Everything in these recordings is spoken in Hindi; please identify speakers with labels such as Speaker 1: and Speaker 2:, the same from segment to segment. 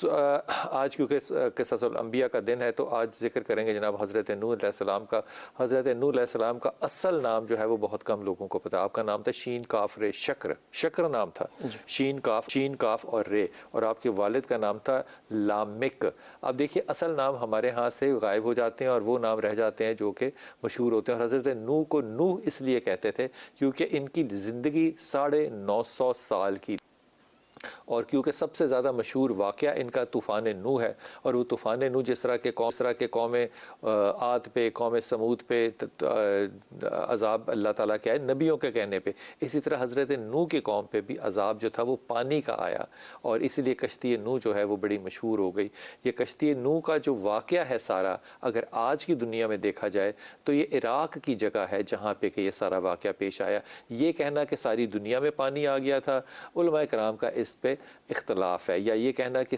Speaker 1: आज क्योंकि क़िससुल अंबिया का दिन है तो आज जिक्र करेंगे जनाब हज़रत नूह अलैहिस्सलाम का। हज़रत नूह अलैहिस्सलाम का असल नाम जो है वो बहुत कम लोगों को पता। आपका नाम था शीन काफ रे शक्र, शक्र नाम था, शीन काफ और रे। और आपके वालिद का नाम था लामिक। अब देखिए असल नाम हमारे यहाँ से गायब हो जाते हैं और वो नाम रह जाते हैं जो कि मशहूर होते हैं। और हज़रत नूह को नूह इसलिए कहते थे क्योंकि इनकी ज़िंदगी 950 साल की, और क्योंकि सबसे ज़्यादा मशहूर वाक़या इनका तूफ़ान नूह है। और वो तूफ़ान नूह जिस तरह के कौम आद पे, कौम समूद पे अज़ाब अल्लाह ताला के आए नबियों के कहने पे, इसी तरह हज़रत नूह की कौम पे भी अज़ाब जो था वो पानी का आया। और इसलिए कश्ती नूह जो है वो बड़ी मशहूर हो गई। ये कश्ती नूह का जो वाक़या है सारा, अगर आज की दुनिया में देखा जाए तो ये इराक़ की जगह है जहाँ पे कि ये सारा वाक़या पेश आया। ये कहना कि सारी दुनिया में पानी आ गया था, उलमा कराम का इस पे इख्तलाफ है। या ये कहना कि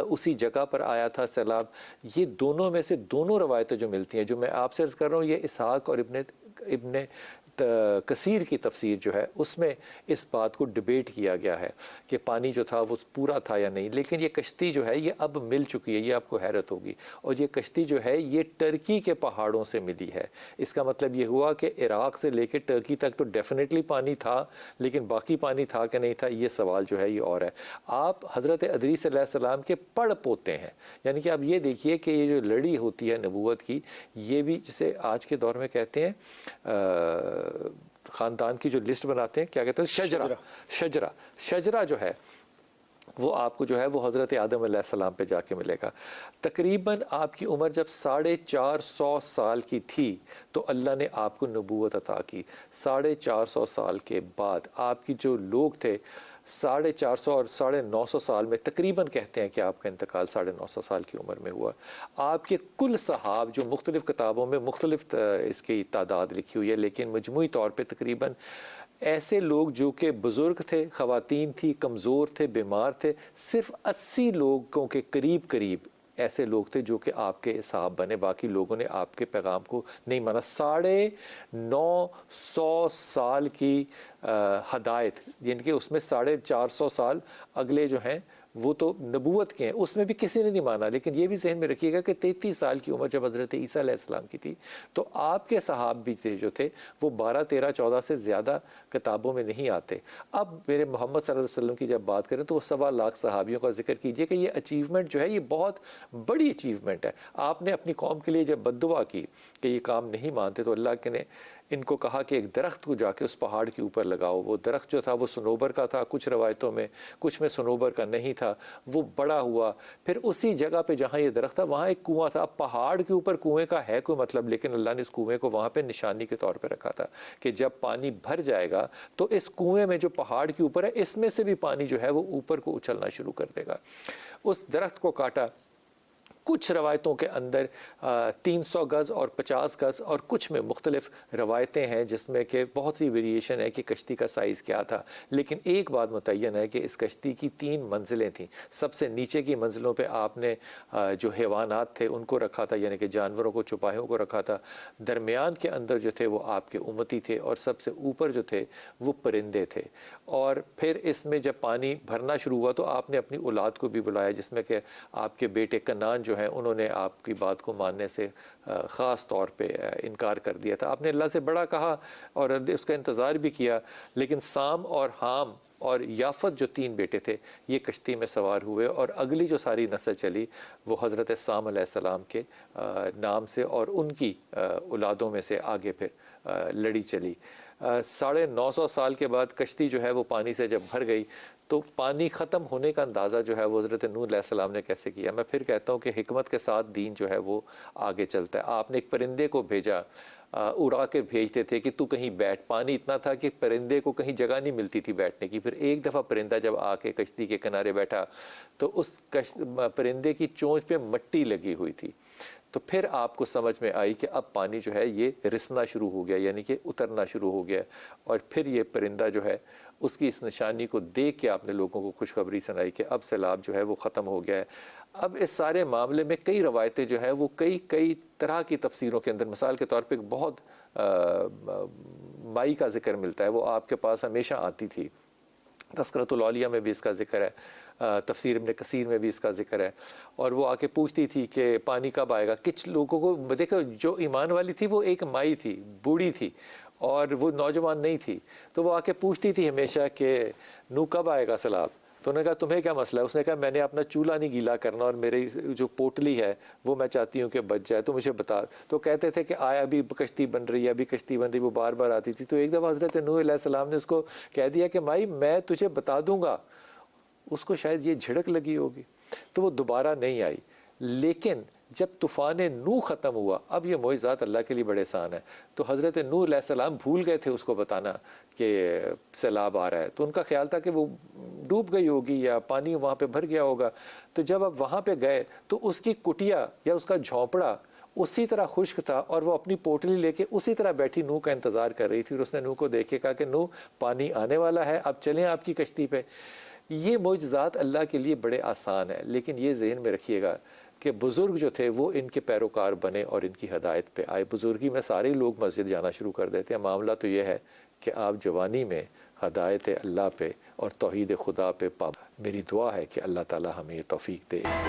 Speaker 1: उसी जगह पर आया था सैलाब, ये दोनों में से दोनों रवायतें जो मिलती हैं, जो मैं आपसे अर्ज़ कर रहा हूँ, ये इसहाक और इब्ने कसीर की तफसीर जो है उसमें इस बात को डिबेट किया गया है कि पानी जो था वो पूरा था या नहीं। लेकिन ये कश्ती जो है ये अब मिल चुकी है, ये आपको हैरत होगी। और ये कश्ती जो है ये टर्की के पहाड़ों से मिली है। इसका मतलब ये हुआ कि इराक़ से लेकर टर्की तक तो डेफिनेटली पानी था, लेकिन बाकी पानी था कि नहीं था, ये सवाल जो है ये और है। आप हज़रत अदरीस अलैहिस्सलाम के पड़ पोते हैं, यानी कि आप ये देखिए कि ये जो लड़ी होती है नबूवत की, ये भी जिसे आज के दौर में कहते हैं ख़ानदान की जो लिस्ट बनाते हैं, क्या कहते हैं, शजरा जो है वो आपको जो है वो हज़रत आदम अलैहिस्सलाम पे जाके मिलेगा। तकरीबन आपकी उम्र जब 450 साल की थी तो अल्लाह ने आपको नबूवत अता की। 450 साल के बाद आपकी जो लोग थे 450 और 950 साल में तकरीबन कहते हैं कि आपका इंतकाल 950 साल की उम्र में हुआ। आपके कुल सहाब जो मुख्तलिफ़ किताबों में मुख्तलिफ़ इसकी तादाद लिखी हुई है, लेकिन मजमूई तौर पे तकरीबन ऐसे लोग जो कि बुज़ुर्ग थे, ख़वातीन थी, कमज़ोर थे, बीमार थे, सिर्फ 80 लोगों के करीब ऐसे लोग थे जो कि आपके साहब बने। बाकी लोगों ने आपके पैगाम को नहीं माना। 950 साल की हदायत, यानी कि उसमें 450 साल अगले जो हैं वो तो नबूवत के हैं, उसमें भी किसी ने नहीं माना। लेकिन ये भी ज़हन में रखिएगा कि 33 साल की उम्र जब हज़रत ईसा अलैहिस्सलाम की थी तो आपके सहाब भी थे जो थे वो 12, 13, 14 से ज़्यादा किताबों में नहीं आते। अब मेरे मोहम्मद सल्लल्लाहु अलैहि वसल्लम की जब बात करें तो वो 1.25 लाख सहाबियों का जिक्र कीजिए कि ये अचीवमेंट जो है ये बहुत बड़ी अचीवमेंट है। आपने अपनी कौम के लिए जब बद्दुआ की कि ये काम नहीं मानते तो अल्लाह के ने इनको कहा कि एक दरख्त को जाके उस पहाड़ के ऊपर लगाओ। वो दरख्त जो था वो सनोबर का था, कुछ रवायतों में, कुछ में सनोबर का नहीं था। वो बड़ा हुआ, फिर उसी जगह पे जहाँ ये दरख्त था वहाँ एक कुआं था। पहाड़ के ऊपर कुएं का है कोई मतलब, लेकिन अल्लाह ने इस कुएं को वहाँ पे निशानी के तौर पे रखा था कि जब पानी भर जाएगा तो इस कुएं में जो पहाड़ के ऊपर है इसमें से भी पानी जो है वो ऊपर को उछलना शुरू कर देगा। उस दरख्त को काटा। कुछ रवायतों के अंदर 300 गज़ और 50 गज़ और कुछ में मुख्तलिफ रवायतें हैं जिसमें कि बहुत सी वेरिएशन है कि कश्ती का साइज़ क्या था। लेकिन एक बात मुतय्यन है कि इस कश्ती की 3 मंजिलें थीं। सबसे नीचे की मंजिलों पे आपने जो हैवानात थे उनको रखा था, यानी कि जानवरों को, चुपाहियों को रखा था। दरमियान के अंदर जो थे वो आपके उम्मती थे और सबसे ऊपर जो थे वो परिंदे थे। और फिर इसमें जब पानी भरना शुरू हुआ तो आपने अपनी औलाद को भी बुलाया, जिसमें कि आपके बेटे कनान जो हैं उन्होंने आपकी बात को मानने से ख़ास तौर पे इनकार कर दिया था। आपने अल्लाह से बड़ा कहा और उसका इंतज़ार भी किया, लेकिन साम और हाम और याफत जो 3 बेटे थे ये कश्ती में सवार हुए और अगली जो सारी नस्ल चली वो हज़रत साम अलैहिस्सलाम के नाम से और उनकी औलादों में से आगे फिर लड़ी चली। 950 साल के बाद कश्ती जो है वो पानी से जब भर गई तो पानी ख़त्म होने का अंदाज़ा जो है वो हज़रत नूह अलैहिस्सलाम ने कैसे किया। मैं फिर कहता हूँ कि हिकमत के साथ दीन जो है वो आगे चलता है। आपने एक परिंदे को भेजा, उड़ा के भेजते थे कि तू कहीं बैठ। पानी इतना था कि परिंदे को कहीं जगह नहीं मिलती थी बैठने की। फिर एक दफ़ा परिंदा जब आके कश्ती के किनारे बैठा तो उस परिंदे की चोंच पे मट्टी लगी हुई थी। तो फिर आपको समझ में आई कि अब पानी जो है ये रिसना शुरू हो गया, यानी कि उतरना शुरू हो गया। और फिर ये परिंदा जो है उसकी इस निशानी को देख के आपने लोगों को खुशखबरी सुनाई कि अब सैलाब जो है वो ख़त्म हो गया है। अब इस सारे मामले में कई रवायतें जो है वो कई तरह की तफसीरों के अंदर, मिसाल के तौर पे एक बहुत माई का जिक्र मिलता है, वो आपके पास हमेशा आती थी। तस्करतुल औलिया में भी इसका जिक्र है। तफसीर इब्न कसीर में भी इसका जिक्र है। और वो आके पूछती थी कि पानी कब आएगा। कुछ लोगों को देखो, जो ईमान वाली थी वो एक माई थी, बूढ़ी थी और वो नौजवान नहीं थी, तो वो आके पूछती थी हमेशा कि नू कब आएगा सैलाब। तो उन्होंने कहा तुम्हें क्या मसला है। उसने कहा मैंने अपना चूल्हा नहीं गीला करना और मेरी जो पोटली है वो मैं चाहती हूँ कि बच जाए, तो मुझे बता। तो कहते थे कि आया अभी कश्ती बन रही है, अभी कश्ती बन रही, वो बार बार आती थी। तो एक दफ़ा हज़रत नूह अलैहिस्सलाम ने उसको कह दिया कि माई मैं तुझे बता दूंगा। उसको शायद ये झिड़क लगी होगी, तो वो दोबारा नहीं आई। लेकिन जब तूफ़ान नूह ख़त्म हुआ, अब ये मोइज़ात अल्लाह के लिए बड़े आसान है। तो हज़रत नूह अलैहिस्सलाम भूल गए थे उसको बताना कि सैलाब आ रहा है, तो उनका ख्याल था कि वो डूब गई होगी या पानी वहाँ पे भर गया होगा। तो जब अब वहाँ पे गए तो उसकी कुटिया या उसका झोंपड़ा उसी तरह खुश्क था और वो अपनी पोटली लेके उसी तरह बैठी नूह का इंतज़ार कर रही थी। और उसने नूह को देख के कहा कि नूह पानी आने वाला है, अब चलें आपकी कश्ती पे। ये मोइज़ात अल्लाह के लिए बड़े आसान है, लेकिन ये जहन में रखिएगा कि बुज़ुर्ग जो थे वो इनके पैरोकार बने और इनकी हदायत पे आए। बुज़ुर्गी में सारे लोग मस्जिद जाना शुरू कर देते हैं। मामला तो ये है कि आप जवानी में हदायत अल्लाह पे और तौहीद खुदा पे पाबंद। मेरी दुआ है कि अल्लाह ताला हमें ये तौफीक दे।